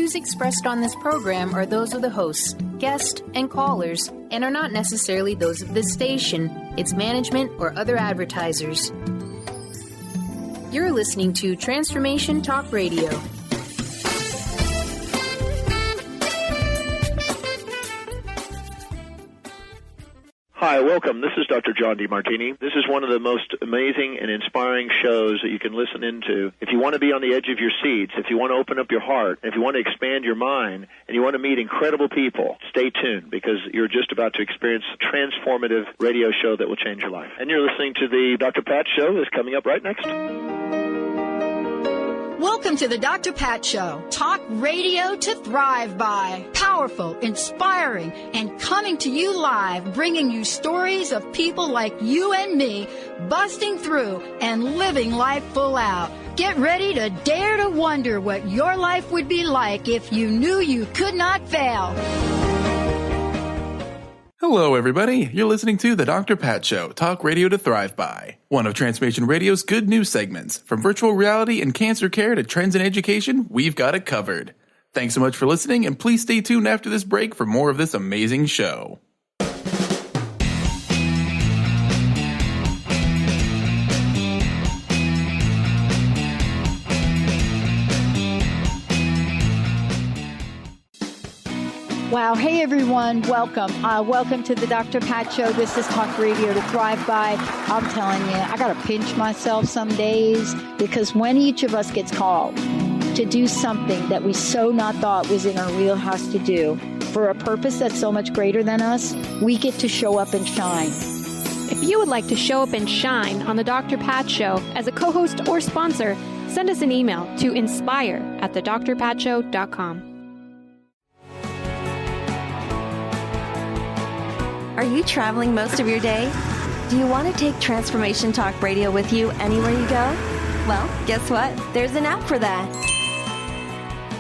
views expressed on this program are those of the hosts, guests, and callers, and are not necessarily those of this station, its management, or other advertisers. You're listening to Transformation Talk Radio. Hi, welcome. This is Dr. John DeMartini. This is one of the most amazing and inspiring shows that you can listen into. If you want to be on the edge of your seats, if you want to open up your heart, if you want to expand your mind, and you want to meet incredible people, stay tuned because you're just about to experience a transformative radio show that will change your life. And you're listening to the Dr. Pat Show that's coming up right next. Welcome to the Dr. Pat Show. Talk radio to thrive by. Powerful, inspiring, and coming to you live, bringing you stories of people like you and me, busting through and living life full out. Get ready to dare to wonder what your life would be like if you knew you could not fail. Hello, everybody. You're listening to the Dr. Pat Show, talk radio to thrive by. One of Transformation Radio's good news segments. From virtual reality and cancer care to trends in education, we've got it covered. Thanks so much for listening, and please stay tuned after this break for more of this amazing show. Wow. Hey, everyone. Welcome. Welcome to the Dr. Pat Show. This is Talk Radio to Thrive By. I'm telling you, I got to pinch myself some days because when each of us gets called to do something that we so not thought was in our wheelhouse to do for a purpose that's so much greater than us, we get to show up and shine. If you would like to show up and shine on the Dr. Pat Show as a co-host or sponsor, send us an email to inspire@thedrpatshow.com. Are you traveling most of your day? Do you want to take Transformation Talk Radio with you anywhere you go? Well, guess what? There's an app for that.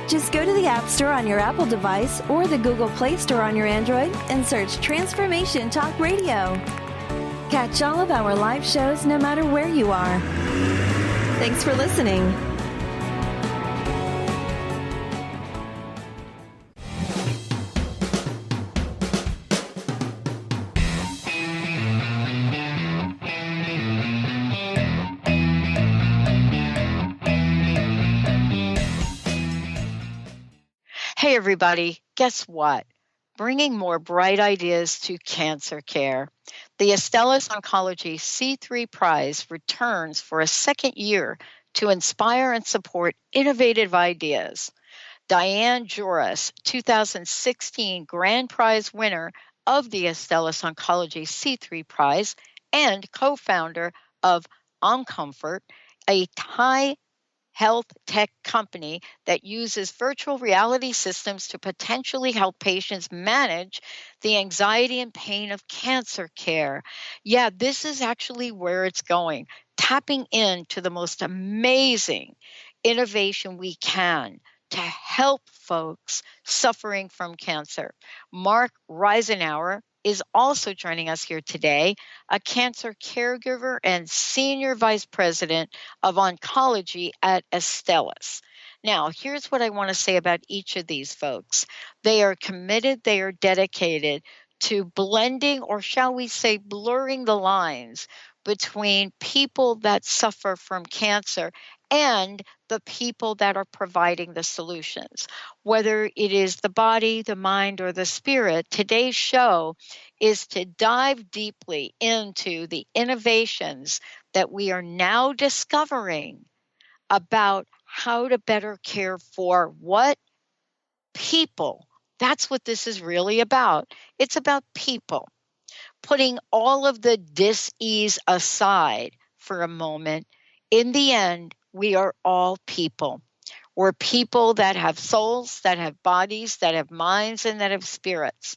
Just go to the App Store on your Apple device or the Google Play Store on your Android and search Transformation Talk Radio. Catch all of our live shows no matter where you are. Thanks for listening. Hey, everybody. Guess what? Bringing more bright ideas to cancer care. The Astellas Oncology C3 Prize returns for a second year to inspire and support innovative ideas. Diane Jooris, 2016 Grand Prize winner of the Astellas Oncology C3 Prize and co-founder of Oncomfort, a Thai health tech company that uses virtual reality systems to potentially help patients manage the anxiety and pain of cancer care. Yeah, this is actually where it's going, tapping into the most amazing innovation we can to help folks suffering from cancer. Mark Reisenauer is also joining us here today, a cancer caregiver and senior vice president of oncology at Astellas. Now, here's what I want to say about each of these folks. They are committed, they are dedicated to blending, or shall we say blurring the lines between people that suffer from cancer and the people that are providing the solutions. Whether it is the body, the mind, or the spirit, today's show is to dive deeply into the innovations that we are now discovering about how to better care for what? People. That's what this is really about. It's about people. Putting all of the dis-ease aside for a moment, in the end, we are all people. We're people that have souls, that have bodies, that have minds, and that have spirits.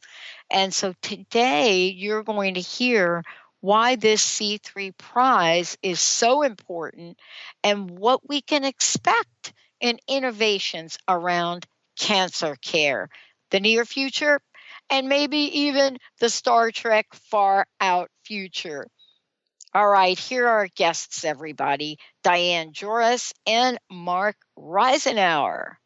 And so today you're going to hear why this C3 prize is so important and what we can expect in innovations around cancer care, the near future, and maybe even the Star Trek far out future. All right, here are our guests, everybody. Diane Jooris and Mark Reisenauer.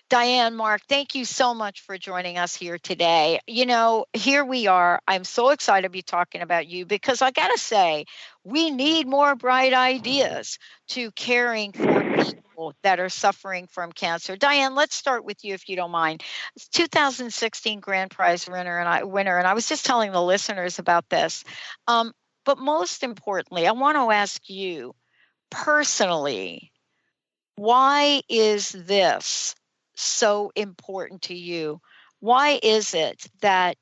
Diane, Mark, thank you so much for joining us here today. Here we are. I'm so excited to be talking about you because I got to say, we need more bright ideas to caring for people that are suffering from cancer. Diane, let's start with you if you don't mind. 2016 Grand Prize winner, and I was just telling the listeners about this. But most importantly, I want to ask you personally, why is this so important to you? Why is it that,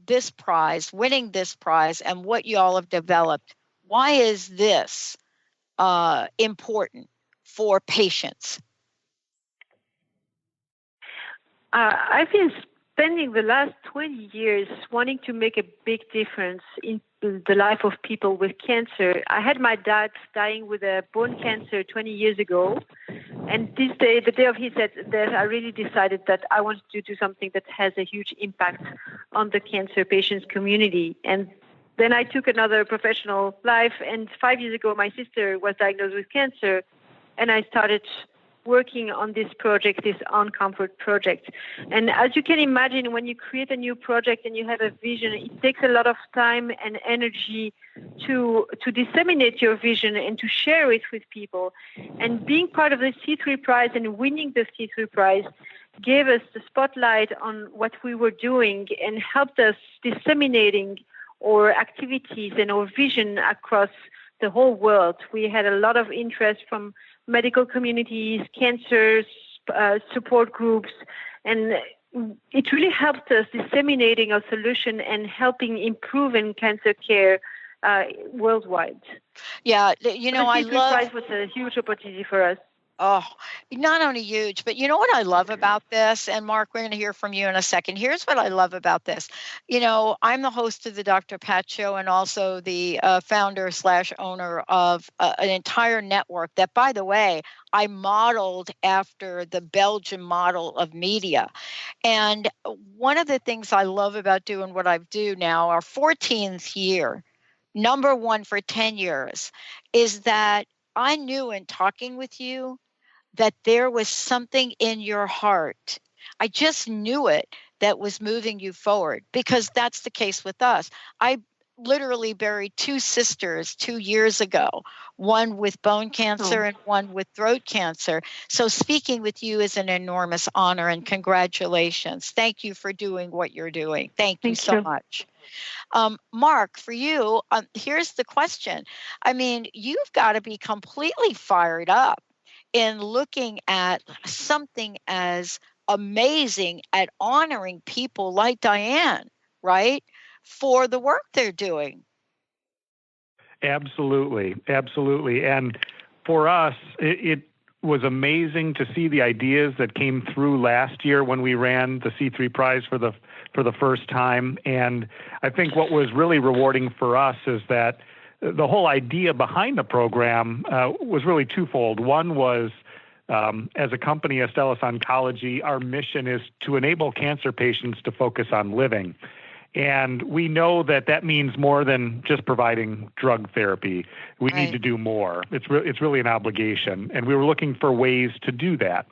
this prize, winning this prize and what you all have developed, why is this important for patients? I've been spending the last 20 years wanting to make a big difference in the life of people with cancer. I had my dad dying with a bone cancer 20 years ago. And this day, the day of his death, I really decided that I wanted to do something that has a huge impact on the cancer patients community. And then I took another professional life. And 5 years ago, my sister was diagnosed with cancer. And I started working on this project, this On Comfort project. And as you can imagine, when you create a new project and you have a vision, it takes a lot of time and energy to disseminate your vision and to share it with people. And being part of the C3 Prize and winning the C3 Prize gave us the spotlight on what we were doing and helped us disseminating our activities and our vision across the whole world. We had a lot of interest from medical communities, cancer support groups, and it really helped us disseminating our solution and helping improving cancer care worldwide. Yeah, the C3 Prize was a huge opportunity for us. Oh, not only huge, but you know what I love about this? And Mark, we're going to hear from you in a second. Here's what I love about this. I'm the host of the Dr. Pat Show and also the founder/owner of an entire network that, by the way, I modeled after the Belgian model of media. And one of the things I love about doing what I do now, our 14th year, number one for 10 years, is that I knew in talking with you that there was something in your heart. I just knew it that was moving you forward, because that's the case with us. I literally buried two sisters 2 years ago, one with bone cancer and one with throat cancer. So speaking with you is an enormous honor, and congratulations. Thank you for doing what you're doing. Thank you so much. Mark, for you, here's the question. I mean, you've got to be completely fired up in looking at something as amazing at honoring people like Diane, right, for the work they're doing. Absolutely. And for us, it was amazing to see the ideas that came through last year when we ran the C3 Prize for the first time. And I think what was really rewarding for us is that the whole idea behind the program was really twofold. One was, as a company, Astellas Oncology, our mission is to enable cancer patients to focus on living. And we know that means more than just providing drug therapy. We need to do more. It's really an obligation. And we were looking for ways to do that.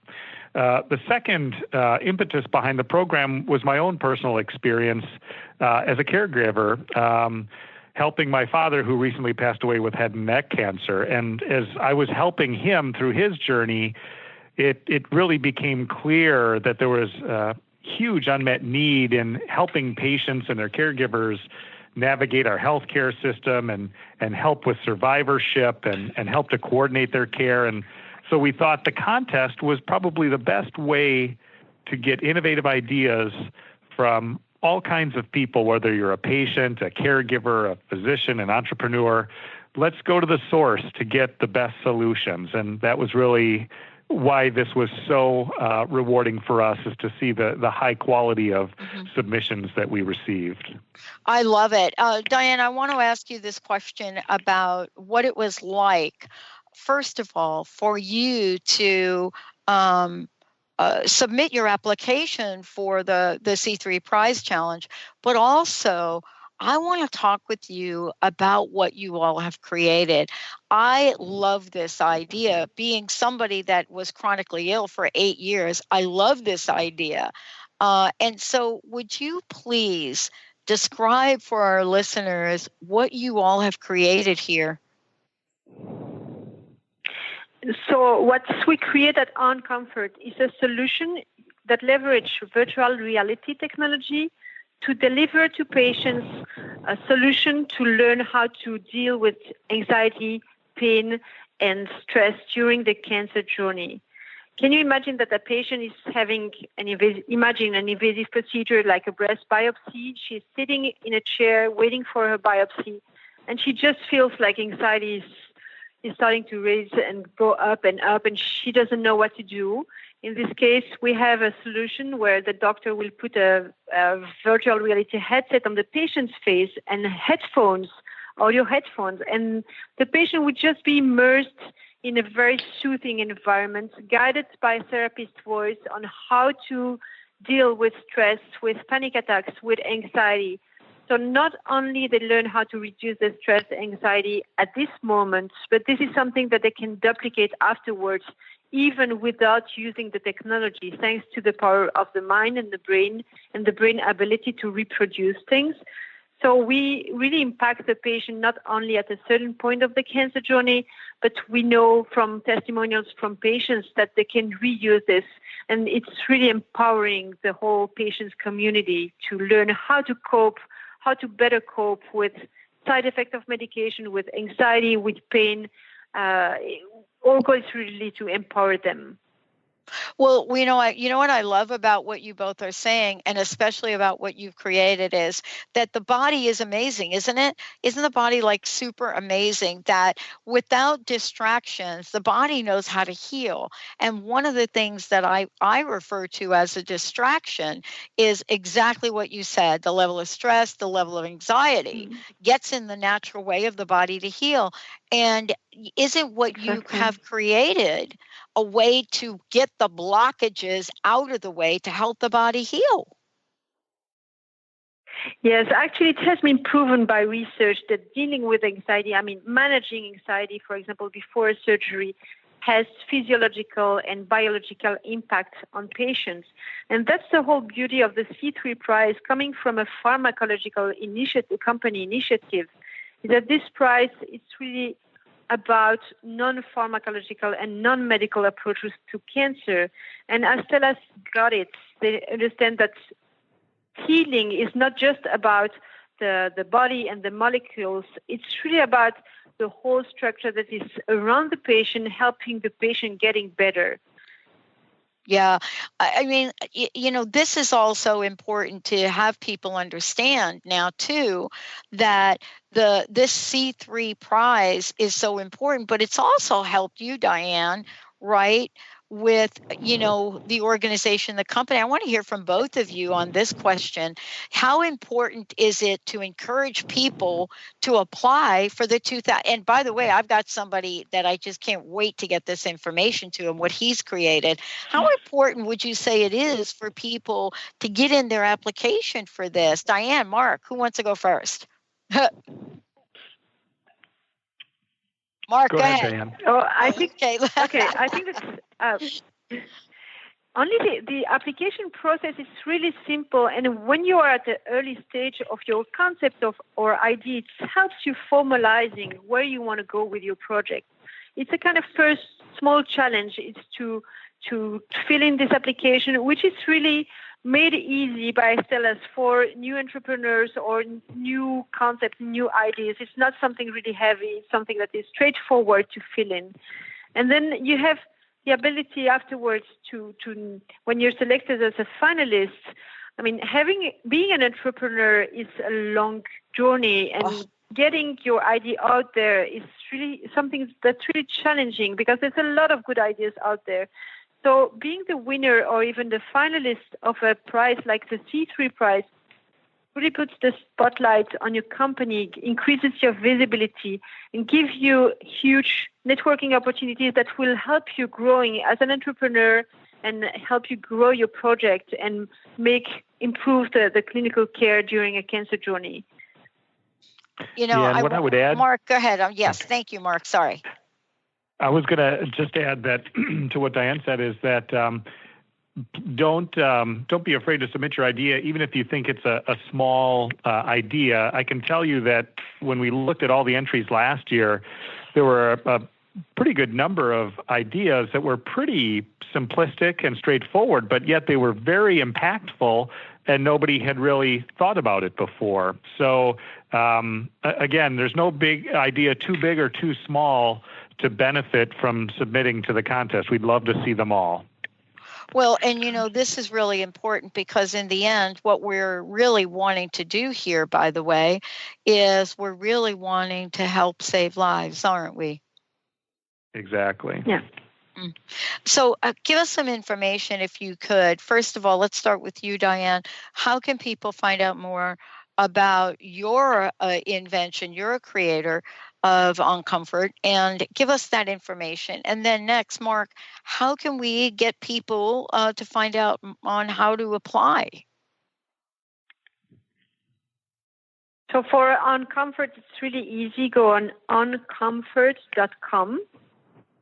The second impetus behind the program was my own personal experience as a caregiver, helping my father, who recently passed away with head and neck cancer. And as I was helping him through his journey, it really became clear that there was a huge unmet need in helping patients and their caregivers navigate our healthcare system and help with survivorship and help to coordinate their care. And so we thought the contest was probably the best way to get innovative ideas from all kinds of people, whether you're a patient, a caregiver, a physician, an entrepreneur. Let's go to the source to get the best solutions. And that was really why this was so rewarding for us, is to see the high quality of submissions that we received. I love it. Diane, I want to ask you this question about what it was like, first of all, for you to submit your application for the C3 Prize Challenge, but also I want to talk with you about what you all have created. I love this idea. Being somebody that was chronically ill for 8 years, I love this idea. And so would you please describe for our listeners what you all have created here? So what we create at OnComfort is a solution that leverages virtual reality technology to deliver to patients a solution to learn how to deal with anxiety, pain, and stress during the cancer journey. Can you imagine that a patient is having an invasive procedure like a breast biopsy? She's sitting in a chair waiting for her biopsy, and she just feels like anxiety is starting to raise and go up, and she doesn't know what to do. In this case, we have a solution where the doctor will put a virtual reality headset on the patient's face and audio headphones, and the patient would just be immersed in a very soothing environment, guided by a therapist's voice on how to deal with stress, with panic attacks, with anxiety. So not only they learn how to reduce the stress, anxiety at this moment, but this is something that they can duplicate afterwards, even without using the technology, thanks to the power of the mind and the brain ability to reproduce things. So we really impact the patient not only at a certain point of the cancer journey, but we know from testimonials from patients that they can reuse this. And it's really empowering the whole patient's community to learn how to better cope with side effects of medication, with anxiety, with pain. Our goal is really to empower them. Well, you know what I love about what you both are saying, and especially about what you've created, is that the body is amazing, isn't it? Isn't the body like super amazing that without distractions, the body knows how to heal? And one of the things that I refer to as a distraction is exactly what you said. The level of stress, the level of anxiety gets in the natural way of the body to heal. And isn't what you have created a way to get the blockages out of the way to help the body heal? Yes, actually, it has been proven by research that dealing with anxiety, managing anxiety, for example, before a surgery, has physiological and biological impact on patients. And that's the whole beauty of the C3 Prize coming from a pharmacological company initiative, is that this prize is really about non-pharmacological and non-medical approaches to cancer. And Astellas got it. They understand that healing is not just about the body and the molecules. It's really about the whole structure that is around the patient, helping the patient getting better. Yeah. I mean, this is also important to have people understand now, too, that this C3 prize is so important, but it's also helped you, Diane, right, with, the organization, the company. I want to hear from both of you on this question. How important is it to encourage people to apply for the 2000? And by the way, I've got somebody that I just can't wait to get this information to him, what he's created. How important would you say it is for people to get in their application for this? Diane, Mark, who wants to go first? Mark, go ahead. Diane. I think it's only the application process is really simple. And when you are at the early stage of your concept or idea, it helps you formalizing where you want to go with your project. It's a kind of first small challenge. It's to fill in this application, which is really made easy by Astellas for new entrepreneurs or new concepts, new ideas. It's not something really heavy. It's something that is straightforward to fill in. And then you have the ability afterwards to when you're selected as a finalist, being an entrepreneur is a long journey, and getting your idea out there is really something that's really challenging because there's a lot of good ideas out there. So being the winner or even the finalist of a prize like the C3 Prize really puts the spotlight on your company, increases your visibility, and gives you huge networking opportunities that will help you growing as an entrepreneur and help you grow your project and improve the clinical care during a cancer journey. what I would add, Mark, go ahead. Yes, thank you, Mark. Sorry. I was going to just add that to what Diane said is that don't be afraid to submit your idea, even if you think it's a small idea. I can tell you that when we looked at all the entries last year, there were a pretty good number of ideas that were pretty simplistic and straightforward, but yet they were very impactful, and nobody had really thought about it before. So again, there's no big idea too big or too small to benefit from submitting to the contest. We'd love to see them all. Well, and this is really important because in the end, what we're really wanting to do here, by the way, is we're really wanting to help save lives, aren't we? Exactly. Yeah. So give us some information if you could. First of all, let's start with you, Diane. How can people find out more about your invention? You're a creator of OnComfort, and give us that information. And then next, Mark, how can we get people to find out on how to apply? So for OnComfort, it's really easy. Go on oncomfort.com,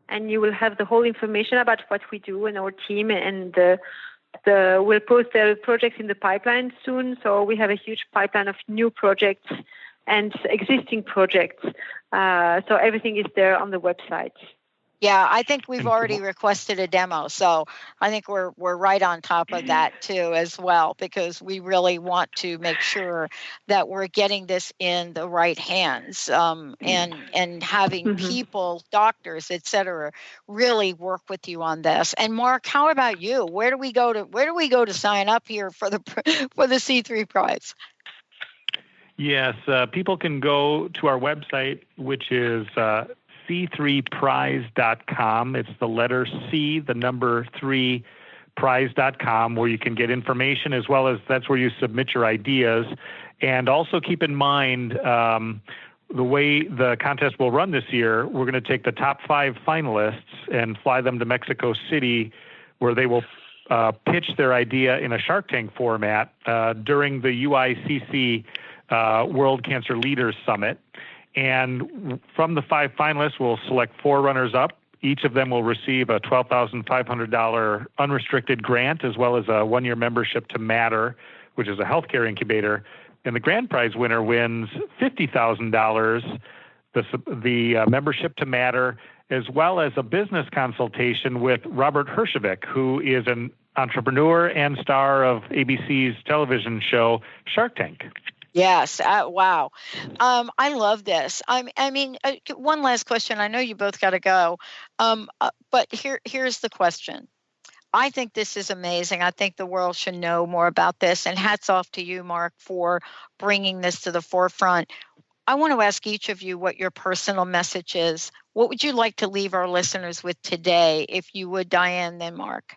and you will have the whole information about what we do and our team. And we'll post the projects in the pipeline soon. So we have a huge pipeline of new projects and existing projects. So everything is there on the website. Yeah, I think we've already requested a demo, so I think we're right on top of that too as well, because we really want to make sure that we're getting this in the right hands, and having people, doctors, et cetera, really work with you on this. And Mark, how about you? Where do we go to sign up here for the C3 Prize? Yes, people can go to our website, which is C3Prize.com. It's the letter C, the number 3, prize.com, where you can get information, as well as that's where you submit your ideas. And also keep in mind the way the contest will run this year, we're going to take the top 5 finalists and fly them to Mexico City, where they will pitch their idea in a Shark Tank format during the UICC World Cancer Leaders Summit. And from the 5 finalists, we'll select 4 runners-up. Each of them will receive a $12,500 unrestricted grant, as well as a 1-year membership to Matter, which is a healthcare incubator. And the grand prize winner wins $50,000, the membership to Matter, as well as a business consultation with Robert Herjavec, who is an entrepreneur and star of ABC's television show Shark Tank. Yes. Wow. I love this. I mean, one last question. I know you both got to go. But here's the question. I think this is amazing. I think the world should know more about this. And hats off to you, Mark, for bringing this to the forefront. I want to ask each of you what your personal message is. What would you like to leave our listeners with today? If you would, Diane, then Mark.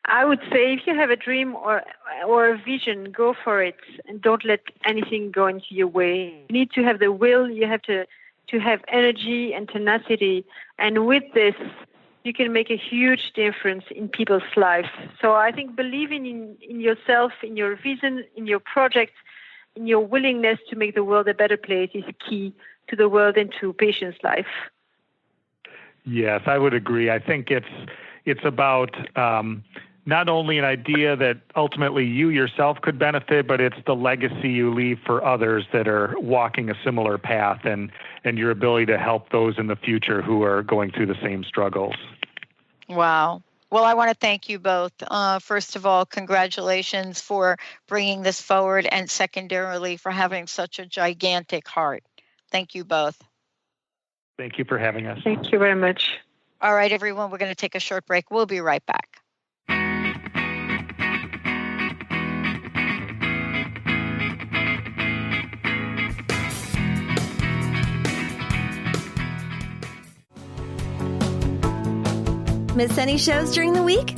I would say if you have a dream or a vision, go for it, and don't let anything go into your way. You need to have the will, you have to have energy and tenacity, and with this, you can make a huge difference in people's lives. So I think believing in yourself, in your vision, in your project, in your willingness to make the world a better place is key to the world and to patients' life. Yes, I would agree. I think it's about not only an idea that ultimately you yourself could benefit, but it's the legacy you leave for others that are walking a similar path, and your ability to help those in the future who are going through the same struggles. Wow. Well, I want to thank you both. First of all, congratulations for bringing this forward, and secondarily for having such a gigantic heart. Thank you both. Thank you for having us. Thank you very much. All right, everyone, we're going to take a short break. We'll be right back. Miss any shows during the week?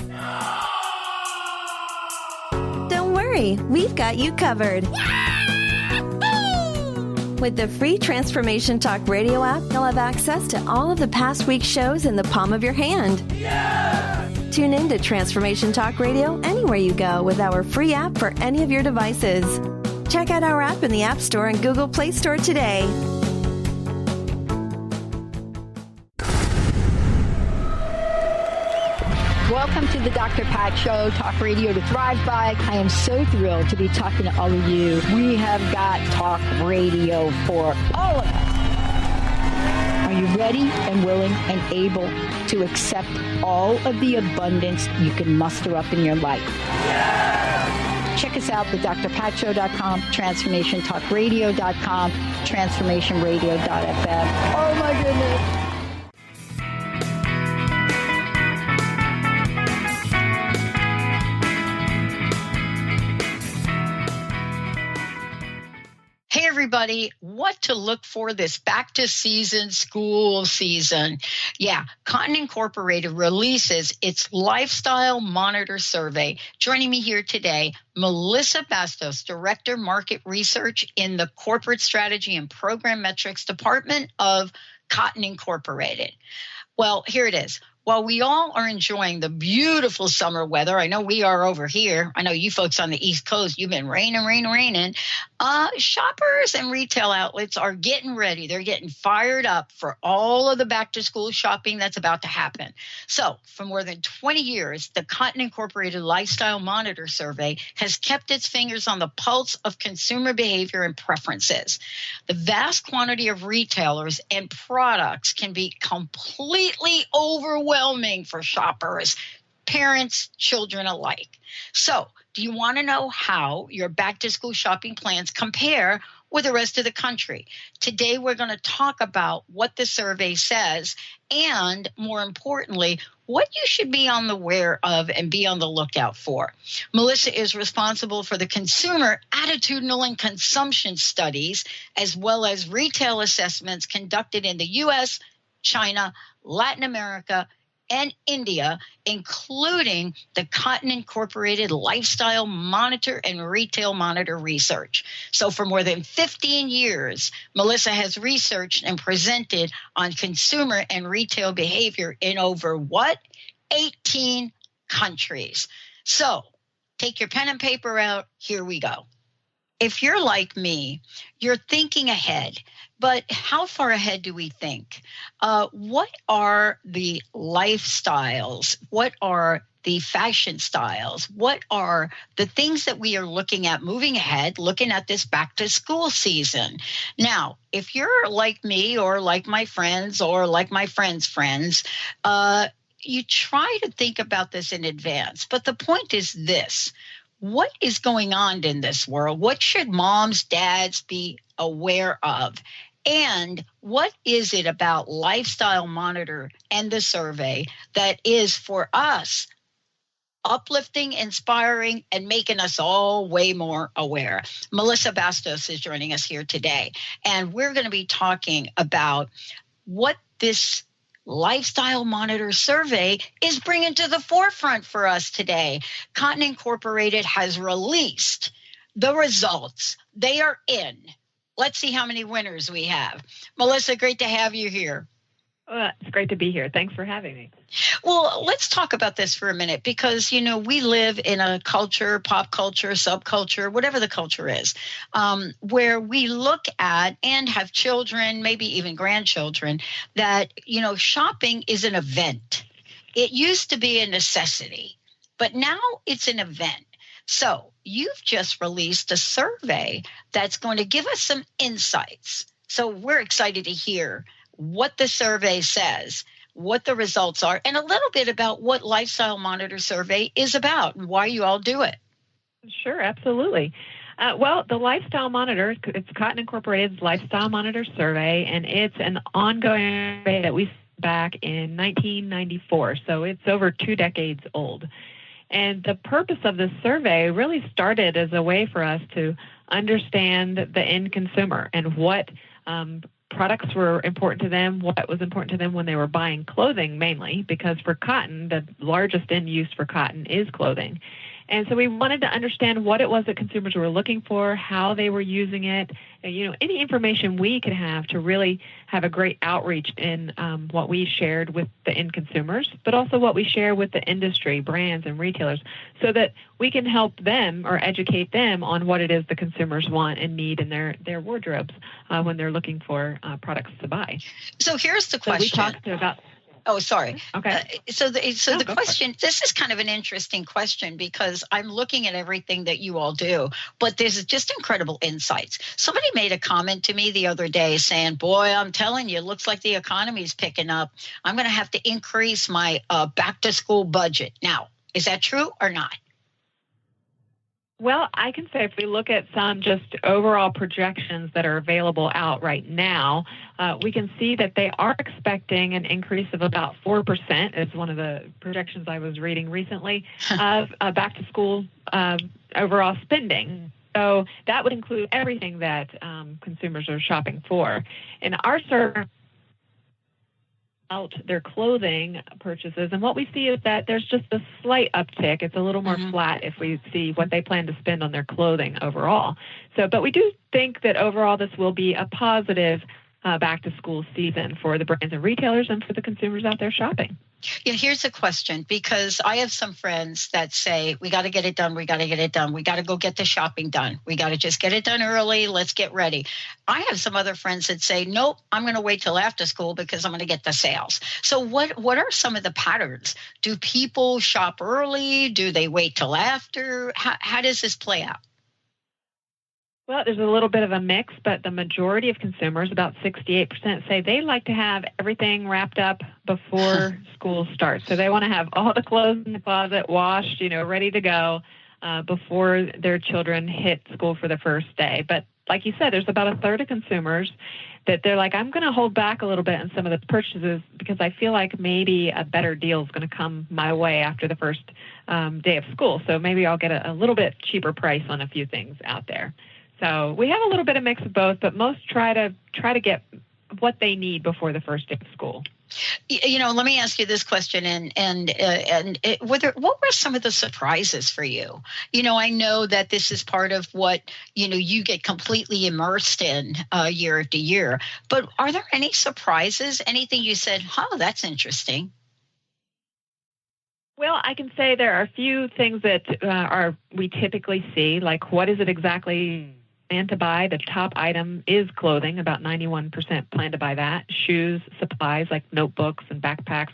Don't worry, we've got you covered. With the free Transformation Talk Radio app, you'll have access to all of the past week's shows in the palm of your hand. Tune in to Transformation Talk Radio anywhere you go with our free app for any of your devices. Check out our app in the App Store and Google Play Store today. Welcome to the Dr. Pat Show, talk radio to thrive by. I am so thrilled to be talking to all of you. We have got talk radio for all of us. Are you ready and willing and able to accept all of the abundance you can muster up in your life? Check us out at drpatshow.com, transformationtalkradio.com, transformationradio.fm. Oh my goodness. Hey, everybody, what to look for this back to school season. Yeah, Cotton Incorporated releases its Lifestyle Monitor Survey. Joining me here today, Melissa Bastos, Director Market Research in the Corporate Strategy and Program Metrics Department of Cotton Incorporated. Well, here it is. While we all are enjoying the beautiful summer weather, I know we are over here. I know you folks on the East Coast, you've been raining. Shoppers and retail outlets are getting ready. They're getting fired up for all of the back-to-school shopping that's about to happen. So for more than 20 years, the Cotton Incorporated Lifestyle Monitor Survey has kept its fingers on the pulse of consumer behavior and preferences. The vast quantity of retailers and products can be completely overwhelming for shoppers, parents, children alike. So, do you want to know how your back-to-school shopping plans compare with the rest of the country? Today, we're going to talk about what the survey says and, more importantly, what you should be on the aware of and be on the lookout for. Melissa is responsible for the consumer attitudinal and consumption studies, as well as retail assessments conducted in the U.S., China, Latin America, and India, including the Cotton Incorporated Lifestyle Monitor and Retail Monitor Research. So for more than 15 years, Melissa has researched and presented on consumer and retail behavior in over 18 countries. So take your pen and paper out. Here we go. If you're like me, you're thinking ahead. But how far ahead do we think? What are the lifestyles? What are the fashion styles? What are the things that we are looking at moving ahead, looking at this back to school season? Now, if you're like me or like my friends or like my friends' friends, you try to think about this in advance. But the point is this. What is going on in this world? What should moms, dads be aware of? And what is it about Lifestyle Monitor and the survey that is for us uplifting, inspiring, and making us all way more aware? Melissa Bastos is joining us here today, and we're going to be talking about what this Lifestyle Monitor survey is bringing to the forefront for us today. Cotton Incorporated has released the results. They are in. Let's see how many winners we have. Melissa, great to have you here. It's great to be here. Thanks for having me. Well, let's talk about this for a minute because, you know, we live in a culture, pop culture, subculture, whatever the culture is, where we look at and have children, maybe even grandchildren, that, you know, shopping is an event. It used to be a necessity, but now it's an event. So you've just released a survey that's going to give us some insights. So we're excited to hear what the survey says, what the results are, and a little bit about what Lifestyle Monitor Survey is about and why you all do it. Sure, absolutely. Well, the Lifestyle Monitor, it's Cotton Incorporated's Lifestyle Monitor Survey, and it's an ongoing survey that we started back in 1994, so it's over 2 decades old. And the purpose of this survey really started as a way for us to understand the end consumer and what products were important to them, what was important to them when they were buying clothing mainly, because for cotton, the largest end use for cotton is clothing. And so we wanted to understand what it was that consumers were looking for, how they were using it, and, any information we could have to really have a great outreach in what we shared with the end consumers, but also what we share with the industry, brands, and retailers, so that we can help them or educate them on what it is the consumers want and need in their wardrobes when they're looking for products to buy. So here's the question. So we talked about... Oh, sorry. Okay. The question, this is kind of an interesting question because I'm looking at everything that you all do, but there's just incredible insights. Somebody made a comment to me the other day saying, boy, I'm telling you, it looks like the economy's picking up. I'm going to have to increase my back to school budget. Now, is that true or not? Well, I can say if we look at some just overall projections that are available out right now, we can see that they are expecting an increase of about 4%, is one of the projections I was reading recently, of back to school overall spending. So that would include everything that consumers are shopping for. In our survey, out their clothing purchases, and what we see is that there's just a slight uptick. It's a little more flat if we see what they plan to spend on their clothing overall. But we do think that overall this will be a positive back to school season for the brands and retailers and for the consumers out there shopping. Yeah, here's a question, because I have some friends that say, we got to get it done. We got to get it done. We got to go get the shopping done. We got to just get it done early. Let's get ready. I have some other friends that say, nope, I'm going to wait till after school because I'm going to get the sales. So what are some of the patterns? Do people shop early? Do they wait till after? How does this play out? Well, there's a little bit of a mix, but the majority of consumers, about 68%, say they like to have everything wrapped up before school starts. So they want to have all the clothes in the closet washed, ready to go before their children hit school for the first day. But like you said, there's about a third of consumers that they're like, I'm going to hold back a little bit on some of the purchases because I feel like maybe a better deal is going to come my way after the first day of school. So maybe I'll get a little bit cheaper price on a few things out there. So we have a little bit of mix of both, but most try to get what they need before the first day of school. Let me ask you this question, what were some of the surprises for you? I know that this is part of what you get completely immersed in year after year. But are there any surprises? Anything you said, that's interesting? Well, I can say there are a few things that we typically see, like what is it exactly plan to buy. The top item is clothing. About 91% plan to buy that. Shoes, supplies like notebooks and backpacks.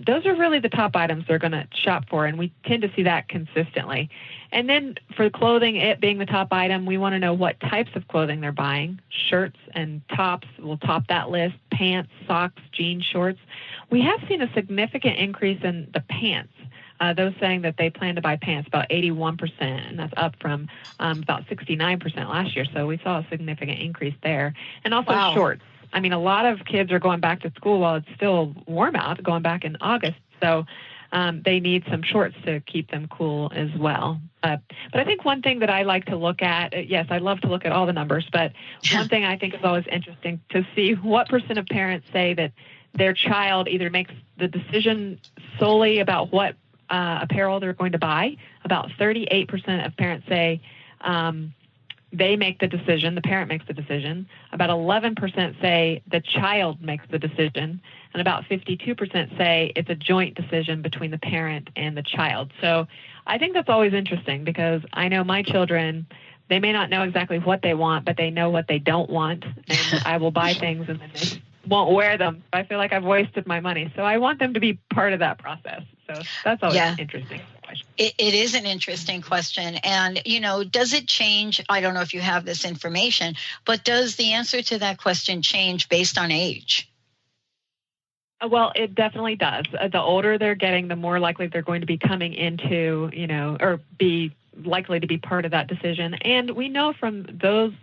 Those are really the top items they're going to shop for, and we tend to see that consistently. And then for clothing, it being the top item, we want to know what types of clothing they're buying. Shirts and tops will top that list. Pants, socks, jeans, shorts. We have seen a significant increase in the pants. Those saying that they plan to buy pants, about 81%, and that's up from about 69% last year. So we saw a significant increase there. And also shorts. I mean, a lot of kids are going back to school while it's still warm out, going back in August. So they need some shorts to keep them cool as well. But I think one thing that I like to look at, yes, I love to look at all the numbers, but one thing I think is always interesting to see what % of parents say that their child either makes the decision solely about what apparel they're going to buy. About 38% of parents say they make the decision, the parent makes the decision. About 11% say the child makes the decision. And about 52% say it's a joint decision between the parent and the child. So I think that's always interesting because I know my children, they may not know exactly what they want, but they know what they don't want. And I will buy things and then they won't wear them. I feel like I've wasted my money. So I want them to be part of that process. So that's always interesting. It is an interesting question. And, does it change? I don't know if you have this information, but does the answer to that question change based on age? Well, it definitely does. The older they're getting, the more likely they're going to be coming into, or be likely to be part of that decision. And we know from those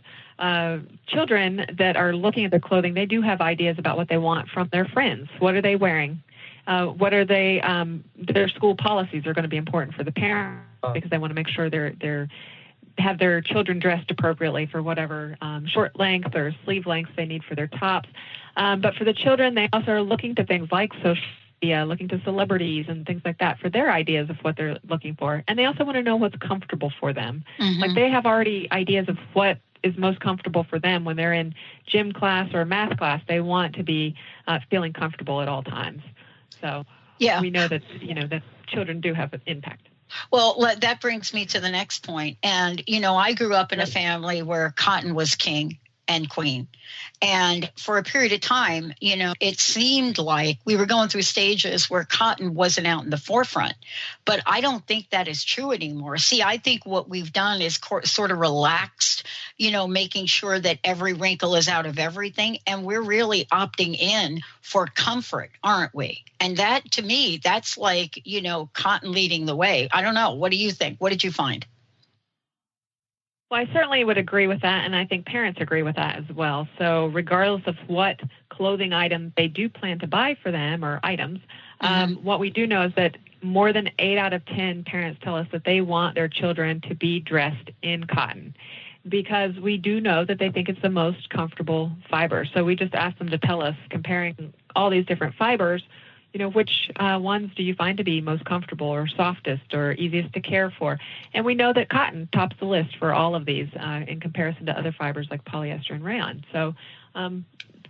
children that are looking at their clothing, they do have ideas about what they want from their friends. What are they wearing? What are they? Their school policies are going to be important for the parent because they want to make sure they're have their children dressed appropriately for whatever short length or sleeve length they need for their tops. But for the children, they also are looking to things like social looking to celebrities and things like that for their ideas of what they're looking for. And they also want to know what's comfortable for them. Mm-hmm. Like they have already ideas of what is most comfortable for them when they're in gym class or math class. They want to be feeling comfortable at all times. So we know that, that children do have an impact. Well, that brings me to the next point. And, I grew up in a family where cotton was king and queen. And for a period of time, it seemed like we were going through stages where cotton wasn't out in the forefront. But I don't think that is true anymore. See, I think what we've done is sort of relaxed, making sure that every wrinkle is out of everything. And we're really opting in for comfort, aren't we? And that, to me, that's like, cotton leading the way. I don't know. What do you think? What did you find? Well, I certainly would agree with that, and I think parents agree with that as well. So regardless of what clothing item they do plan to buy for them or items, what we do know is that more than 8 out of 10 parents tell us that they want their children to be dressed in cotton because we do know that they think it's the most comfortable fiber. So we just ask them to tell us, comparing all these different fibers, which ones do you find to be most comfortable or softest or easiest to care for? And we know that cotton tops the list for all of these in comparison to other fibers like polyester and rayon. So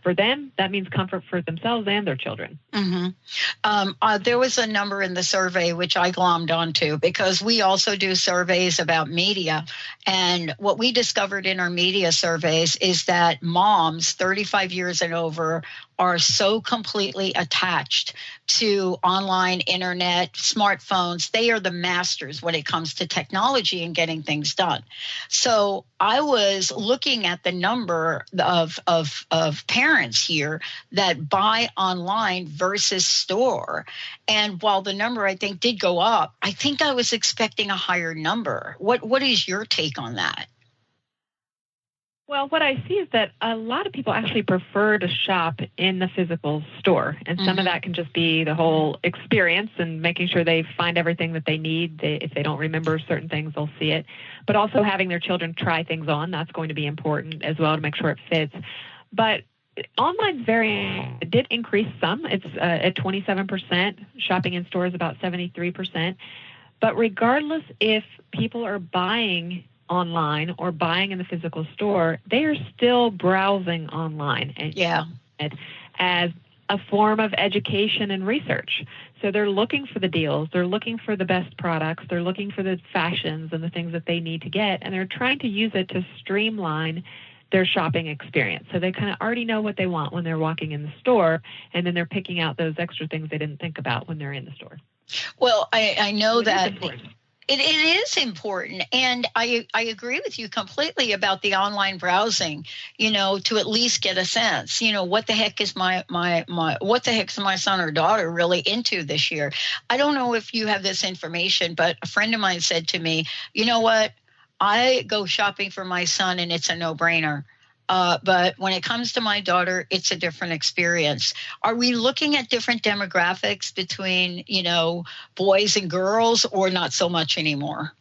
for them, that means comfort for themselves and their children. Mm-hmm. There was a number in the survey which I glommed onto because we also do surveys about media. And what we discovered in our media surveys is that moms 35 years and over are so completely attached to online, internet, smartphones. They are the masters when it comes to technology and getting things done. So I was looking at the number of parents here that buy online versus store. And while the number, I think, did go up, I think I was expecting a higher number. What is your take on that? Well, what I see is that a lot of people actually prefer to shop in the physical store. And some of that can just be the whole experience and making sure they find everything that they need. If they don't remember certain things, they'll see it. But also having their children try things on, that's going to be important as well to make sure it fits. But online it did increase some. It's at 27%. Shopping in stores about 73%. But regardless if people are buying online or buying in the physical store, they are still browsing online as a form of education and research. So they're looking for the deals, they're looking for the best products, they're looking for the fashions and the things that they need to get, and they're trying to use it to streamline their shopping experience. So they kind of already know what they want when they're walking in the store, and then they're picking out those extra things they didn't think about when they're in the store. Well, I know that it is important, and I agree with you completely about the online browsing. To at least get a sense. What the heck is my son or daughter really into this year? I don't know if you have this information, but a friend of mine said to me, "You know what? I go shopping for my son, and it's a no-brainer. But when it comes to my daughter, it's a different experience." Are we looking at different demographics between, boys and girls, or not so much anymore?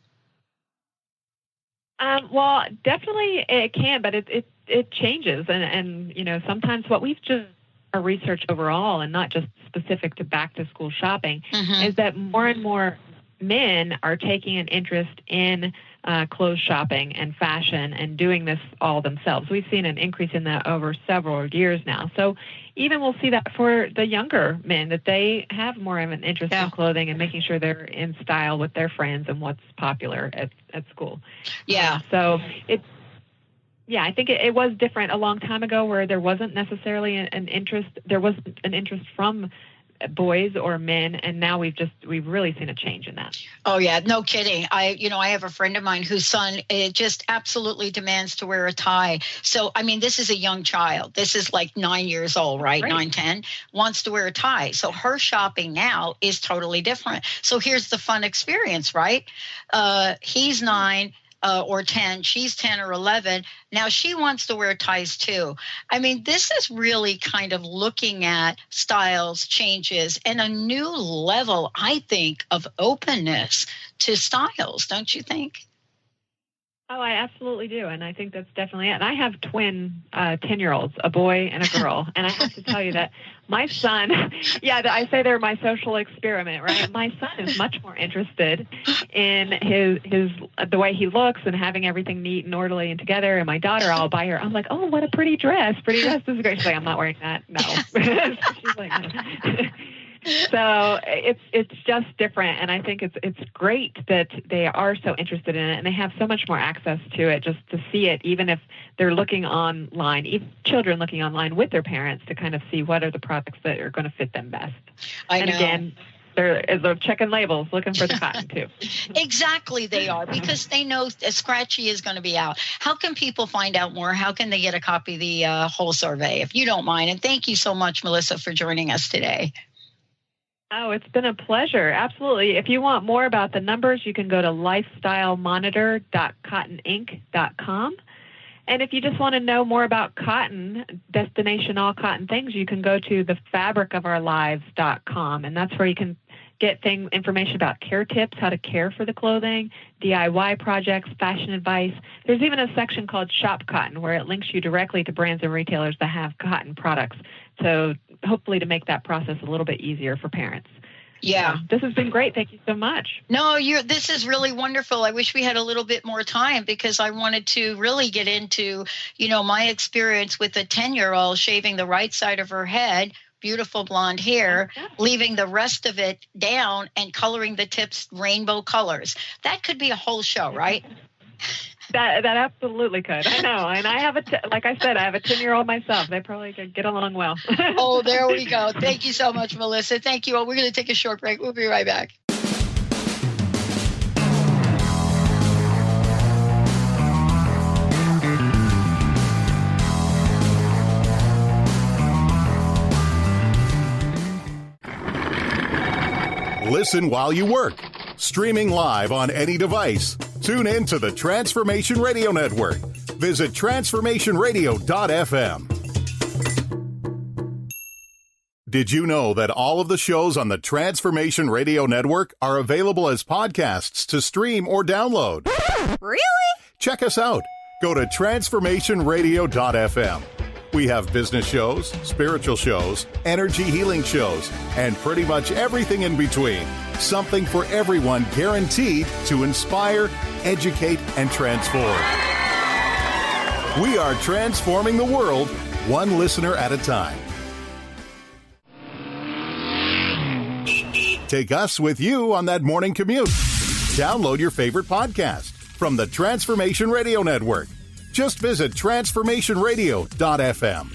Well, definitely it can, but it changes. And sometimes what we've just our research overall, and not just specific to back to school shopping, is that more and more men are taking an interest in clothes shopping and fashion and doing this all themselves. We've seen an increase in that over several years now. So even we'll see that for the younger men, that they have more of an interest in clothing and making sure they're in style with their friends and what's popular at school. Yeah. I think it was different a long time ago where there wasn't necessarily an interest. There wasn't an interest from boys or men, and now we've really seen a change in that. Oh yeah, no kidding. I have a friend of mine whose son just absolutely demands to wear a tie. So this is a young child. This is like 9 years old, right? 9, 10, wants to wear a tie. So her shopping now is totally different. So here's the fun experience, right? He's 9. Or 10, she's 10 or 11. Now she wants to wear ties too. This is really kind of looking at styles, changes, and a new level, I think, of openness to styles, don't you think? Oh, I absolutely do. And I think that's definitely it. And I have twin 10-year-olds, a boy and a girl. And I have to tell you that my son, I say they're my social experiment, right? My son is much more interested in his the way he looks and having everything neat and orderly and together. And my daughter, I'll buy her, I'm like, oh, what a pretty dress. Pretty dress. This is great. She's like, I'm not wearing that. No. She's like, no. So it's just different, and I think it's great that they are so interested in it, and they have so much more access to it just to see it, even if they're looking online, even children looking online with their parents to kind of see what are the products that are going to fit them best. I know. Again, they're checking labels, looking for the cotton too. Exactly, they are, because they know Scratchy is going to be out. How can people find out more? How can they get a copy of the whole survey, if you don't mind? And thank you so much, Melissa, for joining us today. Oh, it's been a pleasure. Absolutely. If you want more about the numbers, you can go to lifestylemonitor.cottoninc.com. And if you just want to know more about cotton, Destination All Cotton Things, you can go to thefabricofourlives.com. And that's where you can get information about care tips, how to care for the clothing, DIY projects, fashion advice. There's even a section called Shop Cotton where it links you directly to brands and retailers that have cotton products. So hopefully to make that process a little bit easier for parents. Yeah. This has been great. Thank you so much. No, this is really wonderful. I wish we had a little bit more time because I wanted to really get into, my experience with a 10-year-old shaving the right side of her head, beautiful blonde hair, leaving the rest of it down and coloring the tips rainbow colors. That could be a whole show, right? That absolutely could. I know. And I have like I said, I have a 10-year-old myself. They probably could get along well. Oh, there we go. Thank you so much, Melissa. Thank you. We're going to take a short break. We'll be right back. Listen while you work. Streaming live on any device. Tune in to the Transformation Radio Network. Visit transformationradio.fm. Did you know that all of the shows on the Transformation Radio Network are available as podcasts to stream or download? Really? Check us out. Go to transformationradio.fm. We have business shows, spiritual shows, energy healing shows, and pretty much everything in between. Something for everyone, guaranteed to inspire, educate, and transform. We are transforming the world, one listener at a time. Take us with you on that morning commute. Download your favorite podcast from the Transformation Radio Network. Just visit transformationradio.fm.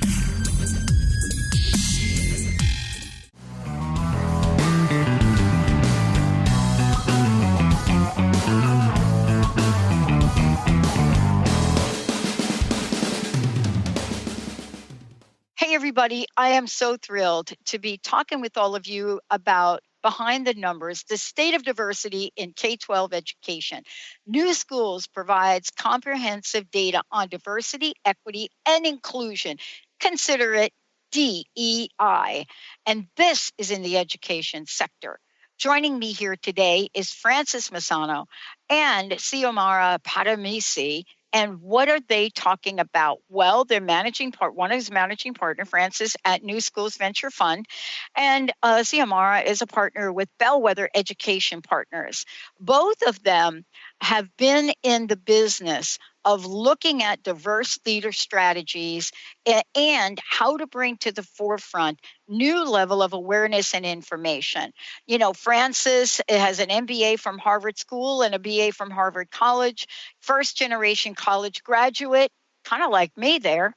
Hey, everybody. I am so thrilled to be talking with all of you about Behind the Numbers, the state of diversity in K-12 education. New Schools provides comprehensive data on diversity, equity, and inclusion. Consider it DEI. And this is in the education sector. Joining me here today is Frances Messano and Xiomara Padamsee. And what are they talking about? Well, they're one is managing partner, Frances, at New Schools Venture Fund, and Xiomara is a partner with Bellwether Education Partners. Both of them have been in the business of looking at diverse leader strategies and how to bring to the forefront new level of awareness and information. Frances has an MBA from Harvard School and a BA from Harvard College, first generation college graduate, kind of like me there,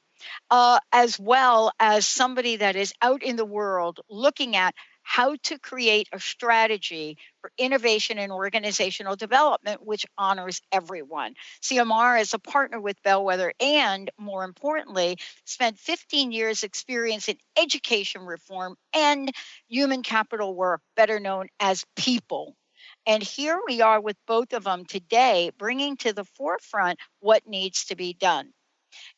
as well as somebody that is out in the world looking at how to create a strategy for innovation and organizational development, which honors everyone. Xiomara is a partner with Bellwether and, more importantly, spent 15 years experience in education reform and human capital work, better known as people. And here we are with both of them today, bringing to the forefront what needs to be done.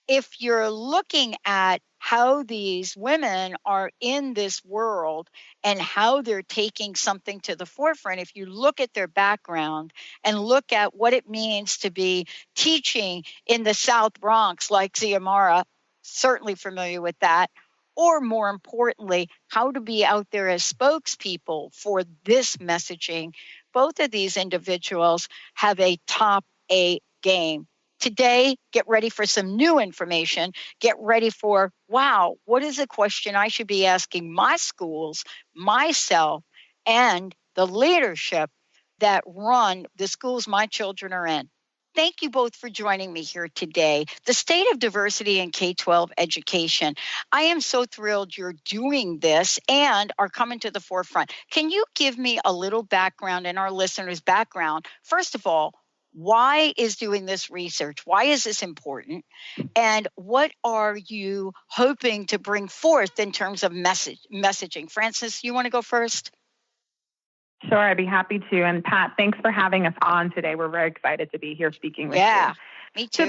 if you're looking at how these women are in this world and how they're taking something to the forefront, if you look at their background and look at what it means to be teaching in the South Bronx, like Xiomara, certainly familiar with that, or more importantly, how to be out there as spokespeople for this messaging, both of these individuals have a top A game. Today, get ready for some new information. Get ready for, wow, what is a question I should be asking my schools, myself, and the leadership that run the schools my children are in? Thank you both for joining me here today. The state of diversity in K-12 education. I am so thrilled you're doing this and are coming to the forefront. Can you give me a little background and our listeners' background? First of all, why is doing this research? Why is this important? And what are you hoping to bring forth in terms of messaging? Frances, you want to go first? Sure, I'd be happy to. And Pat, thanks for having us on today. We're very excited to be here speaking with you. Yeah, me too. So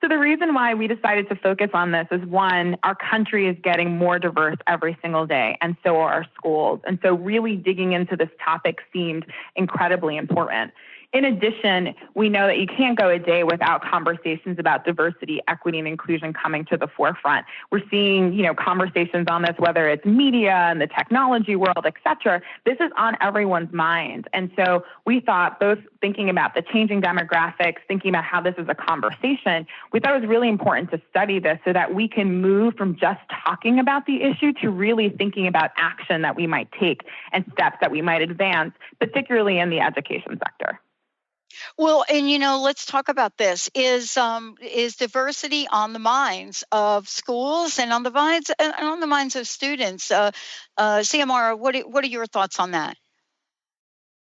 the reason why we decided to focus on this is, one, our country is getting more diverse every single day, and so are our schools. And so really digging into this topic seemed incredibly important. In addition, we know that you can't go a day without conversations about diversity, equity, and inclusion coming to the forefront. We're seeing, conversations on this, whether it's media and the technology world, et cetera. This is on everyone's mind. And so we thought, both thinking about the changing demographics, thinking about how this is a conversation, we thought it was really important to study this so that we can move from just talking about the issue to really thinking about action that we might take and steps that we might advance, particularly in the education sector. Well, and let's talk about this. Is diversity on the minds of schools and on the minds of students? Xiomara, what are your thoughts on that?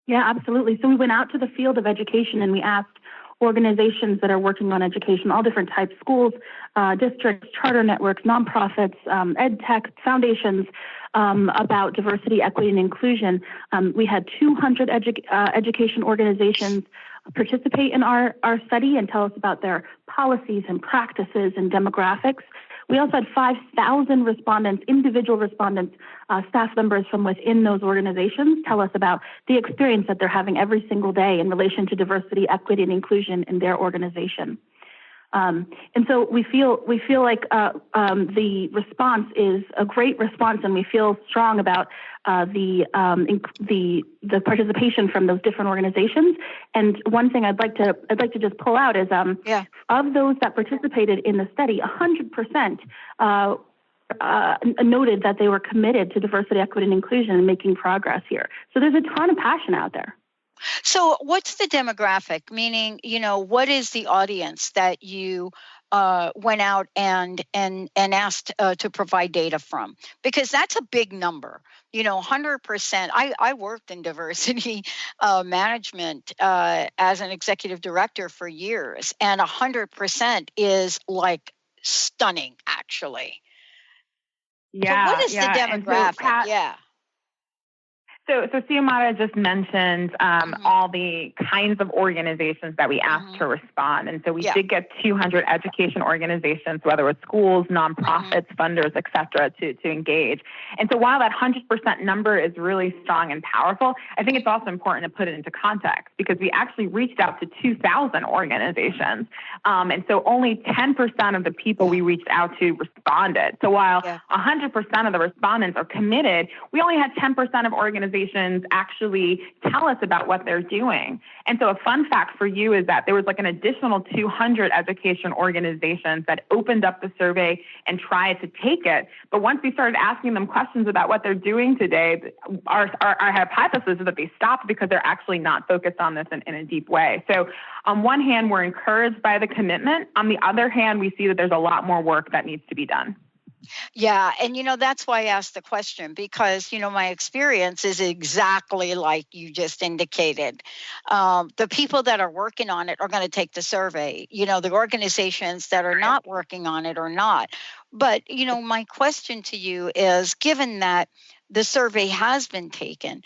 Yeah, absolutely. So we went out to the field of education and we asked organizations that are working on education, all different types, schools, districts, charter networks, nonprofits, ed tech, foundations, about diversity, equity, and inclusion. We had 200 education organizations participate in our study and tell us about their policies and practices and demographics. We also had 5,000 respondents, individual respondents, staff members from within those organizations tell us about the experience that they're having every single day in relation to diversity, equity, and inclusion in their organization. And so we feel like the response is a great response, and we feel strong about the participation from those different organizations. And one thing I'd like to just pull out is of those that participated in the study, 100% noted that they were committed to diversity, equity, and inclusion and making progress here. So there's a ton of passion out there. So what's the demographic? Meaning, what is the audience that you went out and asked to provide data from? Because that's a big number. 100%. I worked in diversity management as an executive director for years, and 100% is like stunning, actually. Yeah. So what is the demographic? So Xiomara just mentioned all the kinds of organizations that we asked to respond. And so we did get 200 education organizations, whether it's schools, nonprofits, funders, et cetera, to engage. And so while that 100% number is really strong and powerful, I think it's also important to put it into context, because we actually reached out to 2,000 organizations. And so only 10% of the people we reached out to responded. So while 100% of the respondents are committed, we only had 10% of organizations actually tell us about what they're doing. And so a fun fact for you is that there was like an additional 200 education organizations that opened up the survey and tried to take it. But once we started asking them questions about what they're doing today, our hypothesis is that they stopped because they're actually not focused on this in a deep way. So on one hand, we're encouraged by the commitment. On the other hand, we see that there's a lot more work that needs to be done. Yeah. And, that's why I asked the question, because, my experience is exactly like you just indicated. The people that are working on it are going to take the survey. The organizations that are not working on it or not. But, my question to you is, given that the survey has been taken,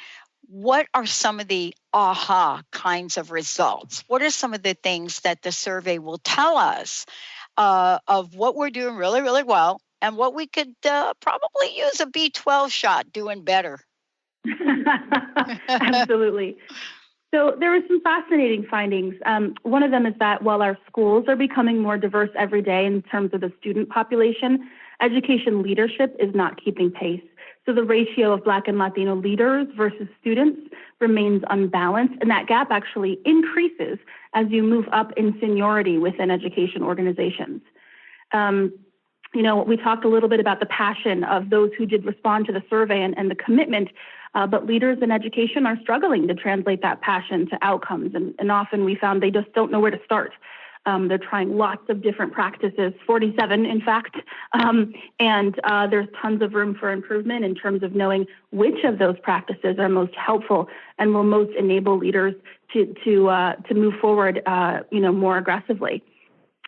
what are some of the aha kinds of results? What are some of the things that the survey will tell us of what we're doing really, really well and what we could probably use a B12 shot doing better? Absolutely. So there were some fascinating findings. One of them is that while our schools are becoming more diverse every day in terms of the student population, education leadership is not keeping pace. So the ratio of Black and Latino leaders versus students remains unbalanced, and that gap actually increases as you move up in seniority within education organizations. We talked a little bit about the passion of those who did respond to the survey and the commitment, but leaders in education are struggling to translate that passion to outcomes, and often we found they just don't know where to start. They're trying lots of different practices, 47 in fact, and there's tons of room for improvement in terms of knowing which of those practices are most helpful and will most enable leaders to move forward, more aggressively.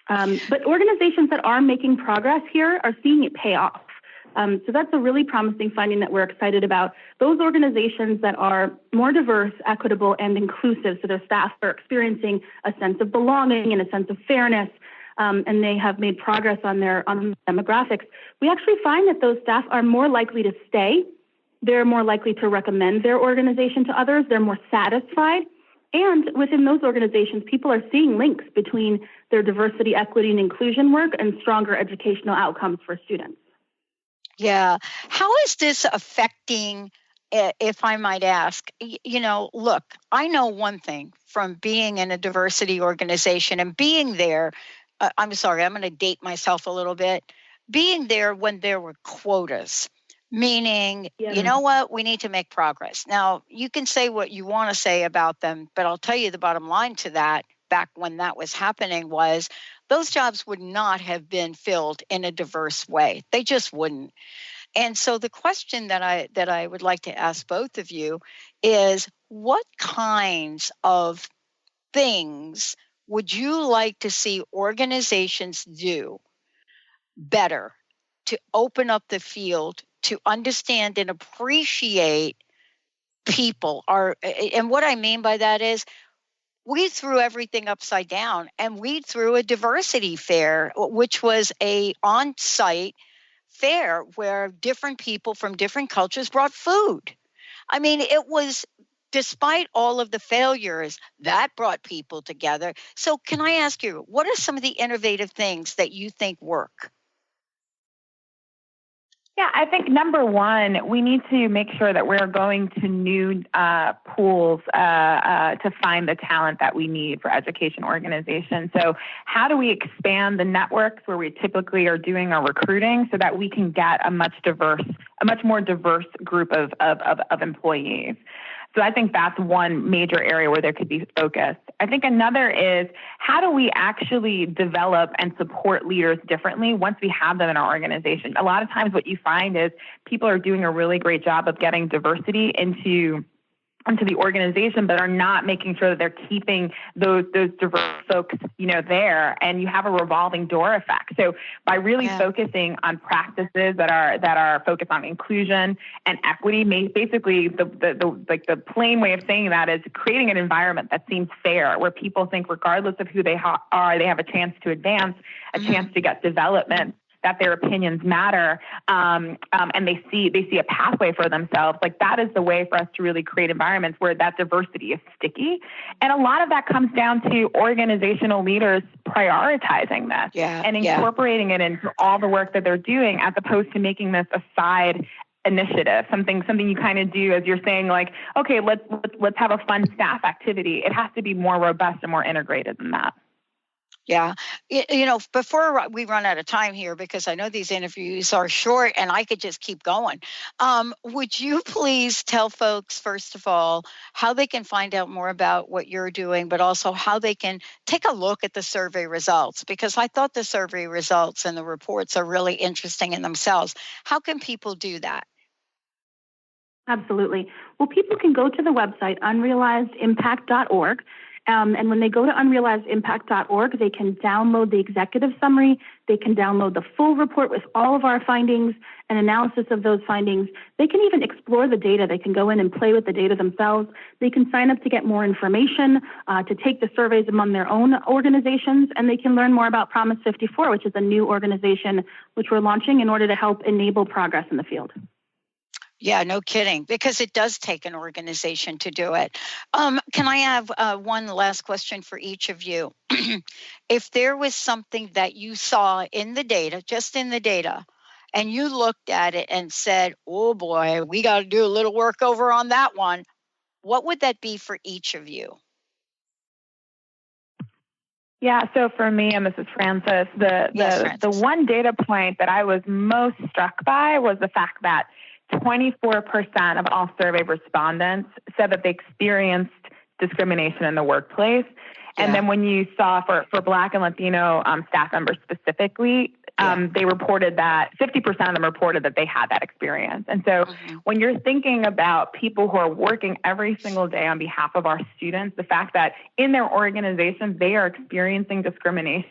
But organizations that are making progress here are seeing it pay off. So that's a really promising finding that we're excited about. Those organizations that are more diverse, equitable, and inclusive, so their staff are experiencing a sense of belonging and a sense of fairness, and they have made progress on their demographics, we actually find that those staff are more likely to stay. They're more likely to recommend their organization to others. They're more satisfied. And within those organizations, people are seeing links between their diversity, equity, and inclusion work and stronger educational outcomes for students. Yeah. How is this affecting, if I might ask, look, I know one thing from being in a diversity organization and being there, I'm sorry, I'm going to date myself a little bit, being there when there were quotas, meaning, you know what, we need to make progress. Now, you can say what you want to say about them, but I'll tell you the bottom line to that, back when that was happening, was those jobs would not have been filled in a diverse way. They just wouldn't. And so the question that I would like to ask both of you is, what kinds of things would you like to see organizations do better to open up the field, to understand and appreciate people? And what I mean by that is, we threw everything upside down and we threw a diversity fair, which was a on-site fair where different people from different cultures brought food. I mean, it was, despite all of the failures, that brought people together. So can I ask you, what are some of the innovative things that you think work? Yeah, I think number one, we need to make sure that we're going to new pools to find the talent that we need for education organizations. So how do we expand the networks where we typically are doing our recruiting so that we can get a much more diverse group of employees? So I think that's one major area where there could be focus. I think another is, how do we actually develop and support leaders differently once we have them in our organization? A lot of times what you find is people are doing a really great job of getting diversity into the organization, but are not making sure that they're keeping those diverse folks, there, and you have a revolving door effect. So by really focusing on practices that are focused on inclusion and equity, basically the plain way of saying that is creating an environment that seems fair, where people think regardless of who they are, they have a chance to advance, a chance to get development, that their opinions matter, and they see a pathway for themselves. Like, that is the way for us to really create environments where that diversity is sticky. And a lot of that comes down to organizational leaders prioritizing this and incorporating it into all the work that they're doing, as opposed to making this a side initiative, something you kind of do as you're saying, like, okay, let's have a fun staff activity. It has to be more robust and more integrated than that. Yeah. Before we run out of time here, because I know these interviews are short and I could just keep going, would you please tell folks, first of all, how they can find out more about what you're doing, but also how they can take a look at the survey results? Because I thought the survey results and the reports are really interesting in themselves. How can people do that? Absolutely. Well, people can go to the website, unrealizedimpact.org, And when they go to unrealizedimpact.org, they can download the executive summary. They can download the full report with all of our findings and analysis of those findings. They can even explore the data. They can go in and play with the data themselves. They can sign up to get more information, to take the surveys among their own organizations, and they can learn more about Promise 54, which is a new organization which we're launching in order to help enable progress in the field. Yeah, no kidding, because it does take an organization to do it. Can I have one last question for each of you? If there was something that you saw in the data, just in the data, and you looked at it and said, oh boy, we got to do a little work over on that one, what would that be for each of you? Yeah, so for me, and this is Frances, the one data point that I was most struck by was the fact that 24% of all survey respondents said that they experienced discrimination in the workplace. And then when you saw for Black and Latino staff members specifically, they reported that 50% of them reported that they had that experience. And so when you're thinking about people who are working every single day on behalf of our students, the fact that in their organizations they are experiencing discrimination,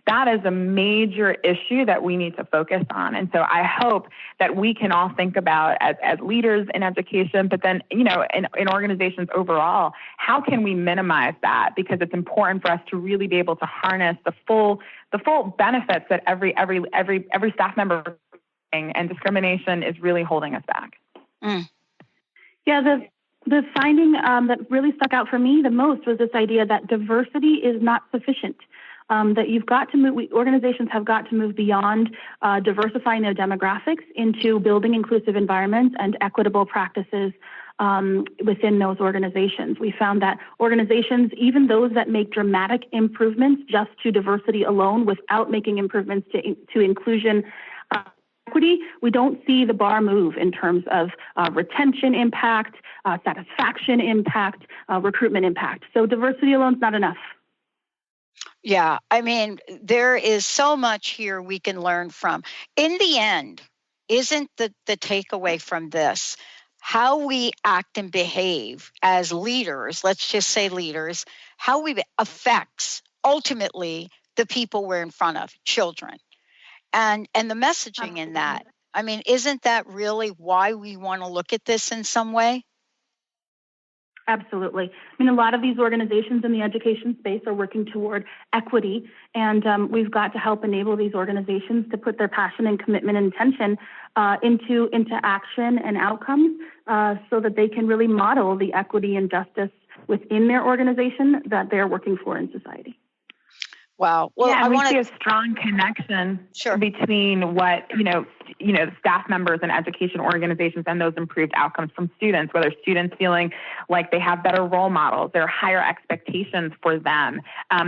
that is a major issue that we need to focus on. And so I hope that we can all think about as leaders in education, but then, in organizations overall, how can we minimize that? Because it's important for us to really be able to harness the full benefits that every staff member is getting, and discrimination is really holding us back. Yeah, the finding that really stuck out for me the most was this idea that diversity is not sufficient. That you've got to move, organizations have got to move beyond diversifying their demographics into building inclusive environments and equitable practices within those organizations. We found that organizations, even those that make dramatic improvements just to diversity alone without making improvements to inclusion, equity, we don't see the bar move in terms of retention impact, satisfaction impact, recruitment impact. So diversity alone is not enough. Yeah, I mean, there is so much here we can learn from. In the end, isn't the takeaway from this how we act and behave as leaders, let's just say leaders, how we affects ultimately the people we're in front of, children, and the messaging in that. I mean, isn't that really why we want to look at this in some way? Absolutely. I mean, a lot of these organizations in the education space are working toward equity, and we've got to help enable these organizations to put their passion and commitment and intention into action and outcomes so that they can really model the equity and justice within their organization that they're working for in society. Wow. Well, yeah, we see a strong connection between what, staff members and education organizations and those improved outcomes from students, whether students feeling like they have better role models, there are higher expectations for them.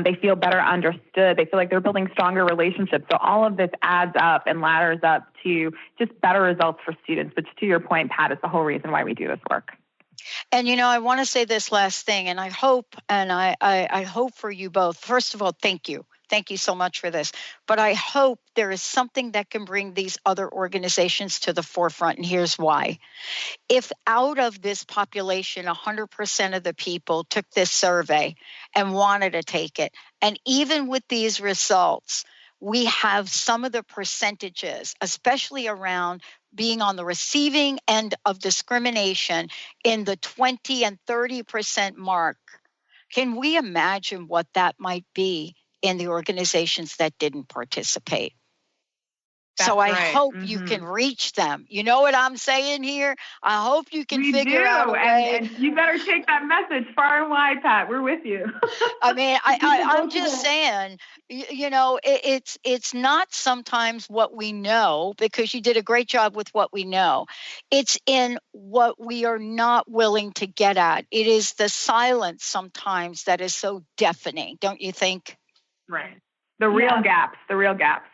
They feel better understood. They feel like they're building stronger relationships. So all of this adds up and ladders up to just better results for students, which to your point, Pat, is the whole reason why we do this work. And, I want to say this last thing, and I hope for you both. First of all, thank you. Thank you so much for this. But I hope there is something that can bring these other organizations to the forefront, and here's why. If out of this population, 100% of the people took this survey and wanted to take it, and even with these results, we have some of the percentages, especially around being on the receiving end of discrimination in the 20 and 30% mark. Can we imagine what that might be in the organizations that didn't participate? So I hope you can reach them. You know what I'm saying here? I hope you can figure out a way. And you better take that message far and wide, Pat. We're with you. I mean, I'm just saying, it's not sometimes what we know, because you did a great job with what we know. It's in what we are not willing to get at. It is the silence sometimes that is so deafening, don't you think? Right. The real gaps.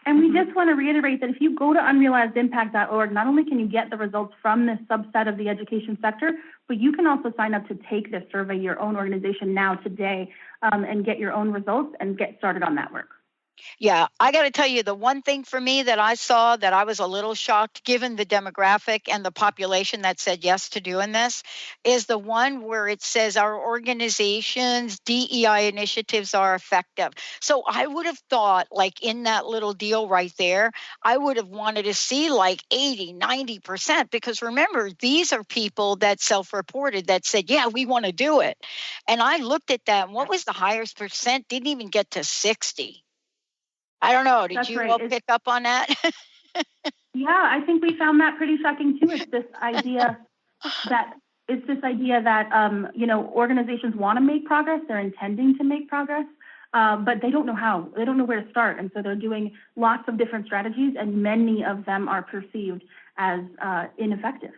And we just want to reiterate that if you go to unrealizedimpact.org, not only can you get the results from this subset of the education sector, but you can also sign up to take this survey, your own organization now today, and get your own results and get started on that work. Yeah, I got to tell you, the one thing for me that I saw that I was a little shocked, given the demographic and the population that said yes to doing this, is the one where it says our organization's DEI initiatives are effective. So I would have thought, like in that little deal right there, I would have wanted to see like 80, 90%, because remember, these are people that self-reported that said, yeah, we want to do it. And I looked at that, and what was the highest percent? Didn't even get to 60. I don't know. Did you all pick up on that? Yeah, I think we found that pretty shocking too. It's this idea that organizations want to make progress. They're intending to make progress, but they don't know how. They don't know where to start, and so they're doing lots of different strategies, and many of them are perceived as ineffective.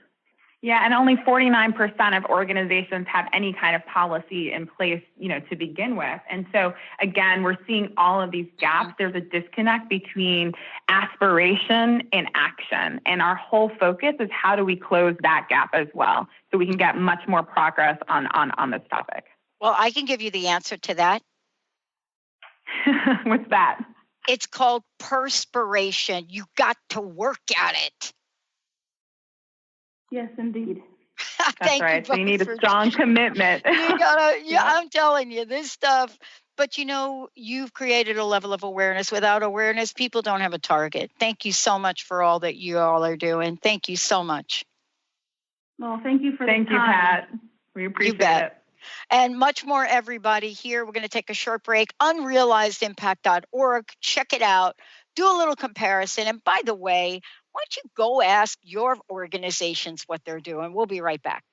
Yeah, and only 49% of organizations have any kind of policy in place, to begin with. And so, again, we're seeing all of these gaps. There's a disconnect between aspiration and action. And our whole focus is how do we close that gap as well so we can get much more progress on this topic. Well, I can give you the answer to that. What's that? It's called perspiration. You got to work at it. Yes, indeed. That's right. So you need a strong commitment. You gotta, I'm telling you, this stuff. But you've created a level of awareness. Without awareness, people don't have a target. Thank you so much for all that you all are doing. Thank you so much. Well, thank you for the time. Thank you, Pat. We appreciate it. And much more, everybody. Here, we're going to take a short break. Unrealizedimpact.org. Check it out. Do a little comparison. And by the way, why don't you go ask your organizations what they're doing? We'll be right back.